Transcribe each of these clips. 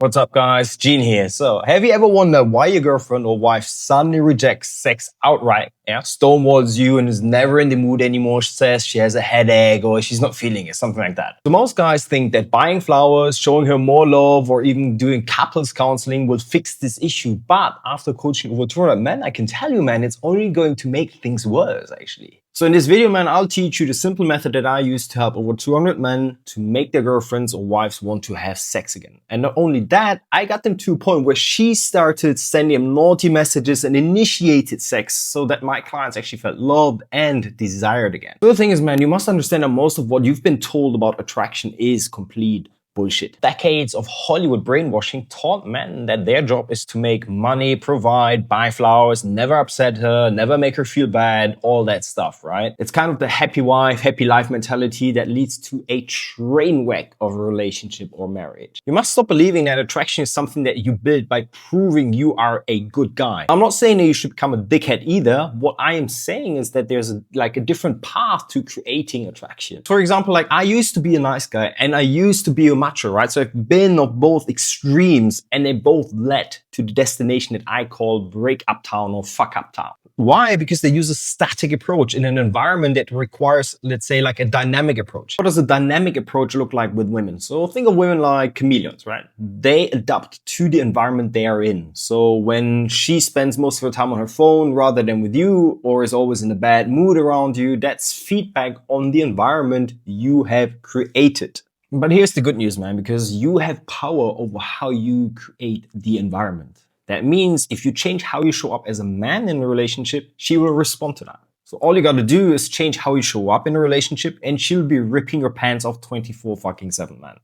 What's up, guys? Gene here. So, have you ever wondered why your girlfriend or wife suddenly rejects sex outright? Yeah, stonewalls you and is never in the mood anymore. She says she has a headache or she's not feeling it, something like that. So most guys think that buying flowers, showing her more love, or even doing couples counseling will fix this issue. But after coaching over 200 men, I can tell you, man, it's only going to make things worse, actually. So in this video, man, I'll teach you the simple method that I use to help over 200 men to make their girlfriends or wives want to have sex again. And not only that, I got them to a point where she started sending him naughty messages and initiated sex so that my clients actually felt loved and desired again. So the thing is, man, you must understand that most of what you've been told about attraction is complete bullshit. Decades of Hollywood brainwashing taught men that their job is to make money, provide, buy flowers, never upset her, never make her feel bad, all that stuff, right? It's kind of the happy wife, happy life mentality that leads to a train wreck of a relationship or marriage. You must stop believing that attraction is something that you build by proving you are a good guy. I'm not saying that you should become a dickhead either. What I am saying is that there's a different path to creating attraction. For example, I used to be a nice guy and I used to be a macho, right? So I've been of both extremes and they both led to the destination that I call break up town or fuck up town. Why? Because they use a static approach in an environment that requires, let's say, a dynamic approach. What does a dynamic approach look like with women? So think of women like chameleons, right? They adapt to the environment they are in. So when she spends most of her time on her phone rather than with you, or is always in a bad mood around you, that's feedback on the environment you have created. But here's the good news, man, because you have power over how you create the environment. That means if you change how you show up as a man in a relationship, she will respond to that. So all you gotta do is change how you show up in a relationship and she'll be ripping your pants off 24/7, man.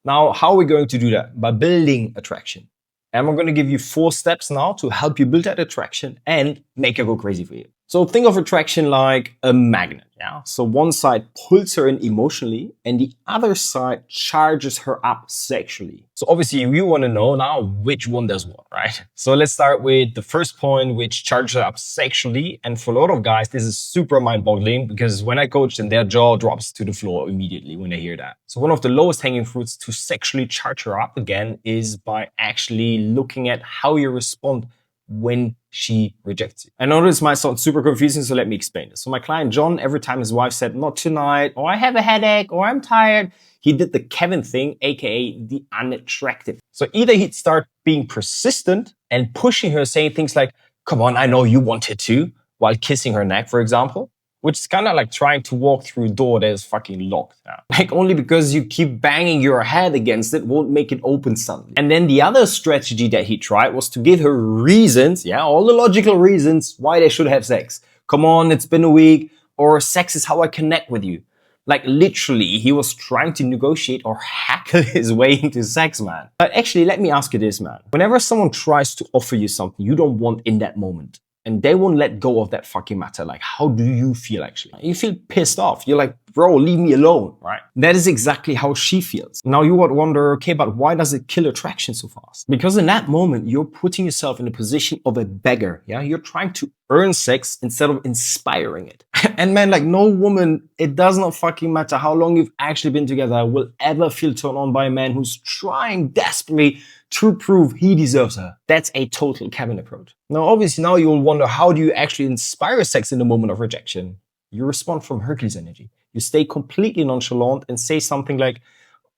Now, how are we going to do that? By building attraction. And we're gonna give you 4 steps now to help you build that attraction and make her go crazy for you. So think of attraction like a magnet, yeah? So one side pulls her in emotionally and the other side charges her up sexually. So obviously you want to know now which one does what, right? So let's start with the first point, which charges her up sexually. And for a lot of guys, this is super mind-boggling because when I coach them, their jaw drops to the floor immediately when they hear that. So one of the lowest hanging fruits to sexually charge her up again is by actually looking at how you respond when she rejects you. I know this might sound super confusing, so let me explain this. So my client John, every time his wife said, not tonight, or I have a headache, or I'm tired, he did the Kevin thing, aka the unattractive. So either he'd start being persistent and pushing her, saying things like, come on, I know you wanted to, while kissing her neck, for example, which is kind of like trying to walk through a door that is fucking locked. Yeah. Only because you keep banging your head against it won't make it open suddenly. And then the other strategy that he tried was to give her reasons, yeah, all the logical reasons why they should have sex. Come on, it's been a week, or sex is how I connect with you. Literally, he was trying to negotiate or hackle his way into sex, man. But actually, let me ask you this, man. Whenever someone tries to offer you something you don't want in that moment, and they won't let go of that fucking matter, how do you feel actually? You feel pissed off. You're like, bro, leave me alone, right? That is exactly how she feels. Now you would wonder, okay, but why does it kill attraction so fast? Because in that moment, you're putting yourself in the position of a beggar, yeah? You're trying to earn sex instead of inspiring it. And man, no woman, it does not fucking matter how long you've actually been together, will ever feel turned on by a man who's trying desperately to prove he deserves her. That's a total Kevin approach. Now, obviously, now you'll wonder, how do you actually inspire sex in the moment of rejection? You respond from Hercules energy. You stay completely nonchalant and say something like,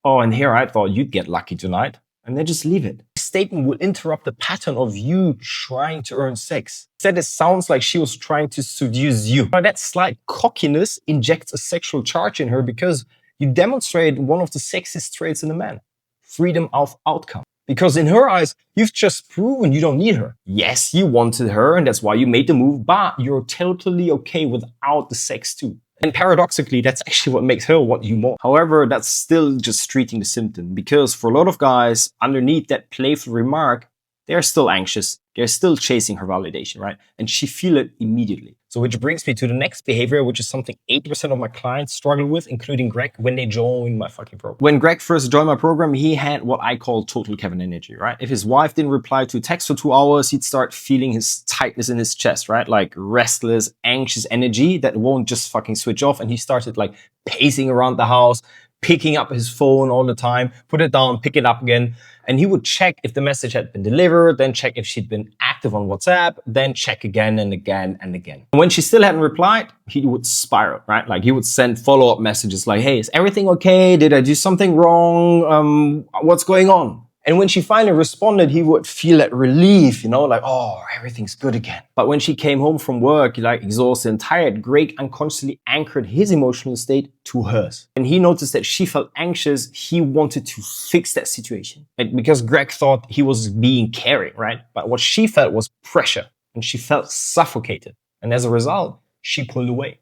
oh, and here I thought you'd get lucky tonight. And then just leave it. This statement will interrupt the pattern of you trying to earn sex. Instead, it sounds like she was trying to seduce you. Now, that slight cockiness injects a sexual charge in her because you demonstrate one of the sexiest traits in a man: freedom of outcome. Because in her eyes, you've just proven you don't need her. Yes, you wanted her and that's why you made the move, but you're totally okay without the sex too. And paradoxically, that's actually what makes her want you more. However, that's still just treating the symptom, because for a lot of guys, underneath that playful remark, they're still anxious. They're still chasing her validation, right? And she feel it immediately. So which brings me to the next behavior, which is something 80% of my clients struggle with, including Greg, when they join my fucking program. When Greg first joined my program, he had what I call total Kevin energy, right? If his wife didn't reply to a text for 2 hours, he'd start feeling his tightness in his chest, right? Like restless, anxious energy that won't just fucking switch off. And he started pacing around the house, picking up his phone all the time, put it down, pick it up again. And he would check if the message had been delivered, then check if she'd been active on WhatsApp, then check again and again and again. And when she still hadn't replied, he would spiral, right? Like he would send follow-up messages like, hey, is everything okay? Did I do something wrong? What's going on? And when she finally responded, he would feel that relief, you know, like, oh, everything's good again. But when she came home from work, like exhausted and tired, Greg unconsciously anchored his emotional state to hers. And he noticed that she felt anxious. He wanted to fix that situation. And because Greg thought he was being caring, right? But what she felt was pressure and she felt suffocated. And as a result, she pulled away.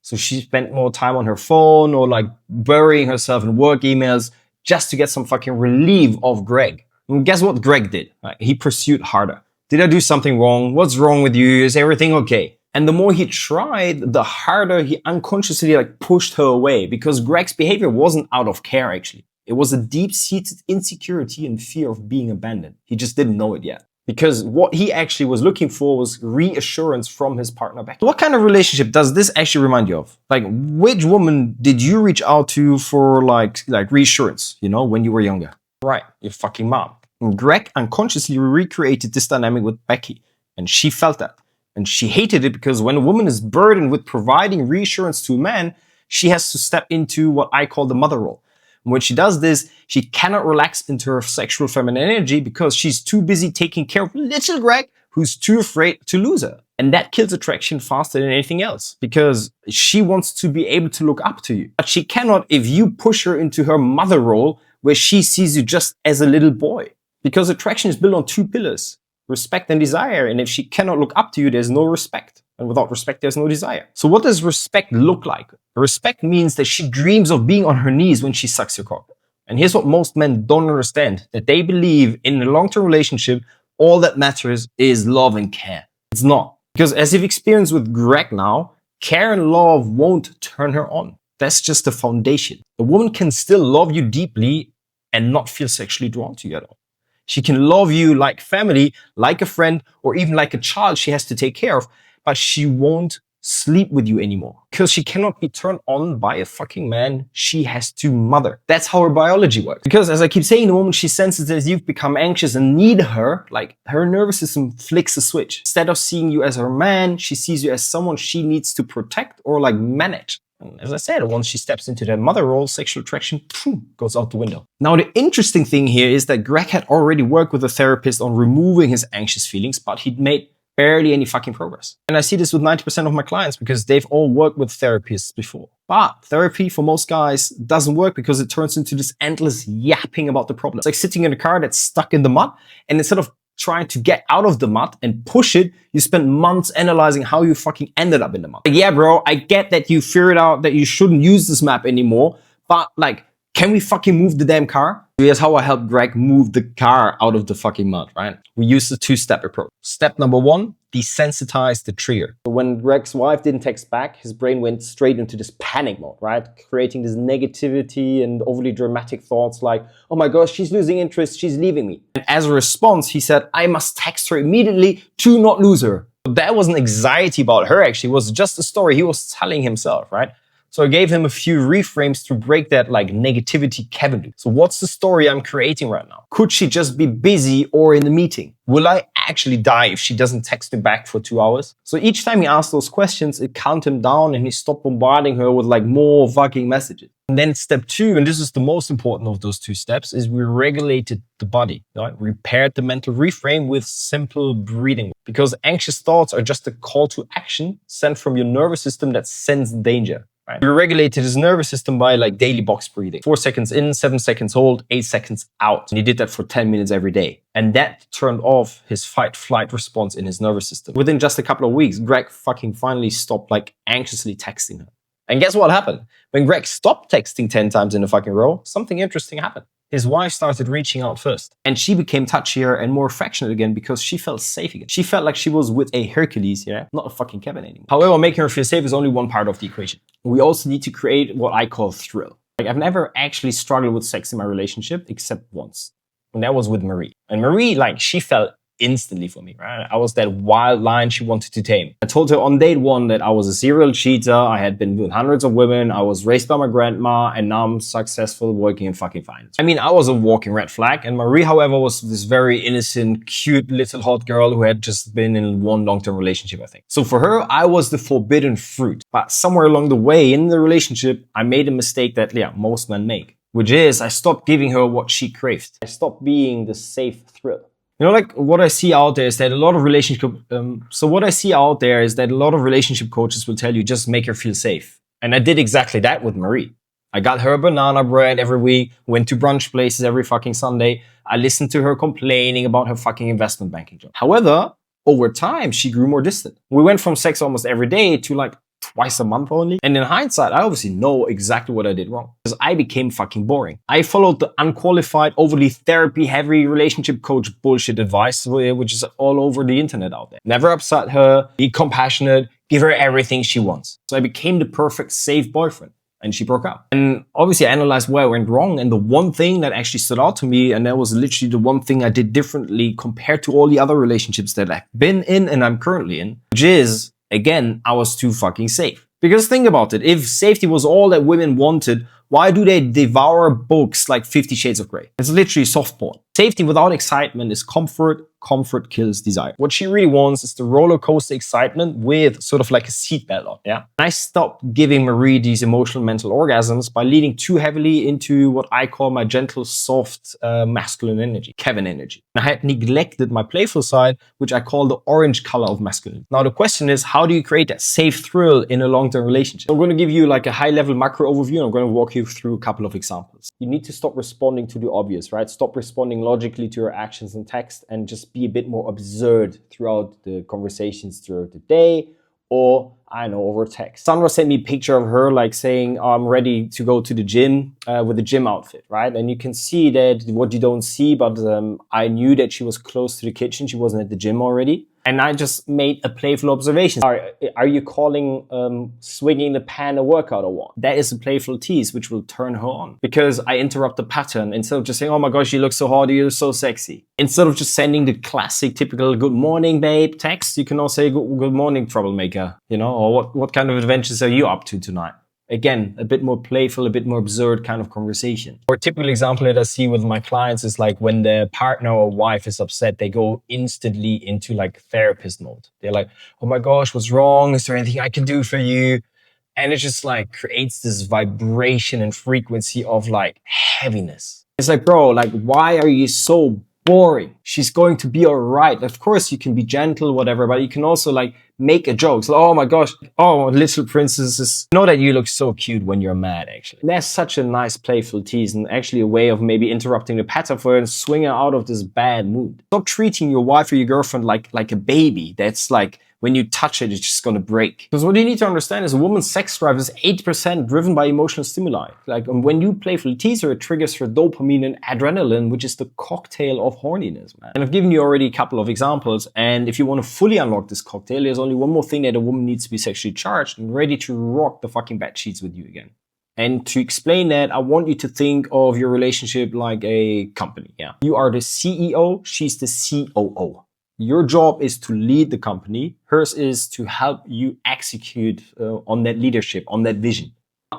So she spent more time on her phone or like burying herself in work emails, just to get some fucking relief of Greg. And guess what Greg did? He pursued harder. Did I do something wrong? What's wrong with you? Is everything okay? And the more he tried, the harder he unconsciously like pushed her away, because Greg's behavior wasn't out of care actually. It was a deep-seated insecurity and fear of being abandoned. He just didn't know it yet. Because what he actually was looking for was reassurance from his partner back. What kind of relationship does this actually remind you of? Like, which woman did you reach out to for like reassurance, you know, when you were younger? Right, your fucking mom. And Greg unconsciously recreated this dynamic with Becky. And she felt that. And she hated it because when a woman is burdened with providing reassurance to a man, she has to step into what I call the mother role. And when she does this, she cannot relax into her sexual feminine energy because she's too busy taking care of little Greg, who's too afraid to lose her. And that kills attraction faster than anything else because she wants to be able to look up to you. But she cannot if you push her into her mother role where she sees you just as a little boy. Because attraction is built on two pillars, respect and desire. And if she cannot look up to you, there's no respect. And without respect, there's no desire. So what does respect look like? Respect means that she dreams of being on her knees when she sucks your cock. And here's what most men don't understand, that they believe in a long-term relationship, all that matters is love and care. It's not. Because as you've experienced with Greg now, care and love won't turn her on. That's just the foundation. A woman can still love you deeply and not feel sexually drawn to you at all. She can love you like family, like a friend, or even like a child she has to take care of, but she won't sleep with you anymore because she cannot be turned on by a fucking man she has to mother. That's how her biology works. Because as I keep saying, the moment she senses that you've become anxious and need her, like her nervous system flicks a switch. Instead of seeing you as her man, she sees you as someone she needs to protect or like manage. And as I said, once she steps into that mother role, sexual attraction goes out the window. Now, the interesting thing here is that Greg had already worked with a therapist on removing his anxious feelings, but he'd made barely any fucking progress. And I see this with 90% of my clients because they've all worked with therapists before. But therapy for most guys doesn't work because it turns into this endless yapping about the problem. It's like sitting in a car that's stuck in the mud, and instead of trying to get out of the mud and push it, you spend months analyzing how you fucking ended up in the mud. Like, yeah, bro, I get that you figured out that you shouldn't use this map anymore, but like, can we fucking move the damn car? Here's how I helped Greg move the car out of the fucking mud, right? We used the two-step approach. Step number one, desensitize the trigger. So when Greg's wife didn't text back, his brain went straight into this panic mode, right? Creating this negativity and overly dramatic thoughts like, oh my gosh, she's losing interest, she's leaving me. And as a response, he said, I must text her immediately to not lose her. So that wasn't anxiety about her, actually. It was just a story he was telling himself, right? So I gave him a few reframes to break that like negativity cabin loop. So what's the story I'm creating right now? Could she just be busy or in a meeting? Will I actually die if she doesn't text me back for 2 hours? So each time he asked those questions, it calmed him down and he stopped bombarding her with like more fucking messages. And then step two, and this is the most important of those two steps, is we regulated the body, right? Repaired the mental reframe with simple breathing. Because anxious thoughts are just a call to action sent from your nervous system that senses danger. Right? We regulated his nervous system by like daily box breathing. 4 seconds in, 7 seconds hold, 8 seconds out. And he did that for 10 minutes every day. And that turned off his fight-flight response in his nervous system. Within just a couple of weeks, Greg fucking finally stopped like anxiously texting her. And guess what happened? When Greg stopped texting 10 times in a fucking row, something interesting happened. His wife started reaching out first. And she became touchier and more affectionate again because she felt safe again. She felt like she was with a Hercules, yeah? Not a fucking Kevin anymore. However, making her feel safe is only one part of the equation. We also need to create what I call thrill. Like, I've never actually struggled with sex in my relationship except once. And that was with Marie. And Marie, like, she felt instantly for me, right? I was that wild lion she wanted to tame. I told her on date one that I was a serial cheater. I had been with hundreds of women. I was raised by my grandma, and now I'm successful working in fucking finance. I mean, I was a walking red flag. And Marie, however, was this very innocent, cute little hot girl who had just been in one long-term relationship, I think. So for her, I was the forbidden fruit. But somewhere along the way in the relationship, I made a mistake that, yeah, most men make, which is I stopped giving her what she craved. I stopped being the safe thrill. You know, like what I see out there is that a lot of relationship coaches will tell you just make her feel safe. And I did exactly that with Marie. I got her banana bread every week, went to brunch places every fucking Sunday. I listened to her complaining about her fucking investment banking job. However, over time, she grew more distant. We went from sex almost every day to like twice a month only. And in hindsight, I obviously know exactly what I did wrong because I became fucking boring. I followed the unqualified, overly therapy-heavy relationship coach bullshit advice, which is all over the internet out there. Never upset her, be compassionate, give her everything she wants. So I became the perfect safe boyfriend. And she broke up. And obviously I analyzed where I went wrong. And the one thing that actually stood out to me, and that was literally the one thing I did differently compared to all the other relationships that I've been in and I'm currently in, which is, again, I was too fucking safe. Because think about it, if safety was all that women wanted, why do they devour books like 50 Shades of Grey? It's literally soft porn. Safety without excitement is comfort. Comfort kills desire. What she really wants is the roller coaster excitement with sort of like a seatbelt on, yeah? And I stopped giving Marie these emotional mental orgasms by leaning too heavily into what I call my gentle, soft, masculine energy, Kevin energy. And I had neglected my playful side, which I call the orange color of masculinity. Now the question is, how do you create that safe thrill in a long-term relationship? I'm going to give you like a high-level macro overview, and I'm going to walk you through a couple of examples. You need to stop responding to the obvious, right? Stop responding logically to your actions and text and just be a bit more absurd throughout the conversations throughout the day, or I don't know, over text. Sandra sent me a picture of her like saying, oh, I'm ready to go to the gym with a gym outfit, right? And you can see that what you don't see, but I knew that she was close to the kitchen. She wasn't at the gym already. And I just made a playful observation. Are you calling swinging the pan a workout or what? That is a playful tease, which will turn her on. Because I interrupt the pattern. Instead of just saying, oh my gosh, you look so hot, you're so sexy. Instead of just sending the classic, typical good morning, babe text, you can also say good morning, troublemaker. You know, or what kind of adventures are you up to tonight? Again, a bit more playful, a bit more absurd kind of conversation. Or a typical example that I see with my clients is like when their partner or wife is upset, they go instantly into like therapist mode. They're like, oh my gosh, what's wrong? Is there anything I can do for you? And it just like creates this vibration and frequency of like heaviness. It's like, bro, like, why are you so boring? She's going to be all right. Of course, you can be gentle, whatever, but you can also like make a joke. So, oh my gosh, oh, little princesses. Know that you look so cute when you're mad, actually. And that's such a nice playful tease and actually a way of maybe interrupting the pattern for her and swing her out of this bad mood. Stop treating your wife or your girlfriend like a baby that's like, when you touch it, it's just gonna break. Because what you need to understand is a woman's sex drive is 80% driven by emotional stimuli. Like when you playfully tease her, it triggers her dopamine and adrenaline, which is the cocktail of horniness, man. And I've given you already a couple of examples. And if you want to fully unlock this cocktail, there's only one more thing that a woman needs to be sexually charged and ready to rock the fucking bed sheets with you again. And to explain that, I want you to think of your relationship like a company, yeah? You are the CEO, she's the COO. Your job is to lead the company. Hers is to help you execute on that leadership, on that vision.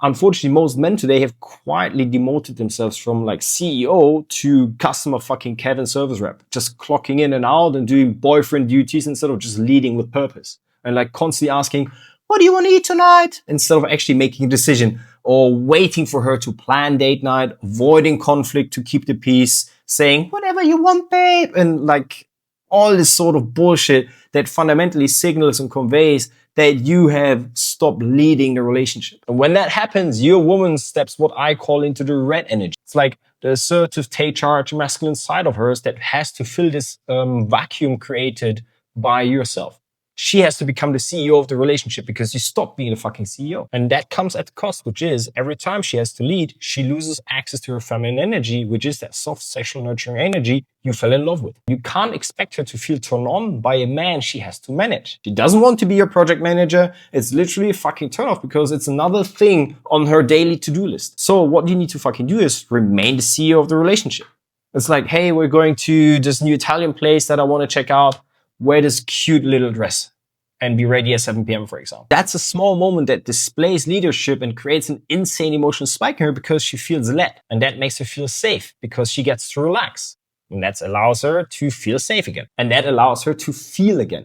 Unfortunately, most men today have quietly demoted themselves from like CEO to customer fucking Kevin service rep, just clocking in and out and doing boyfriend duties instead of just leading with purpose. And like constantly asking, what do you want to eat tonight? Instead of actually making a decision or waiting for her to plan date night, avoiding conflict to keep the peace, saying, whatever you want, babe. And like, all this sort of bullshit that fundamentally signals and conveys that you have stopped leading the relationship. And when that happens, your woman steps what I call into the red energy. It's like the assertive, take-charge, masculine side of hers that has to fill this vacuum created by yourself. She has to become the CEO of the relationship because you stop being the fucking CEO. And that comes at the cost, which is every time she has to lead, she loses access to her feminine energy, which is that soft, sexual, nurturing energy you fell in love with. You can't expect her to feel turned on by a man she has to manage. She doesn't want to be your project manager. It's literally a fucking turnoff because it's another thing on her daily to-do list. So what you need to fucking do is remain the CEO of the relationship. It's like, hey, we're going to this new Italian place that I want to check out. Wear this cute little dress and be ready at 7 p.m., for example. That's a small moment that displays leadership and creates an insane emotional spike in her because she feels led. And that makes her feel safe because she gets to relax. And that allows her to feel safe again. And that allows her to feel again.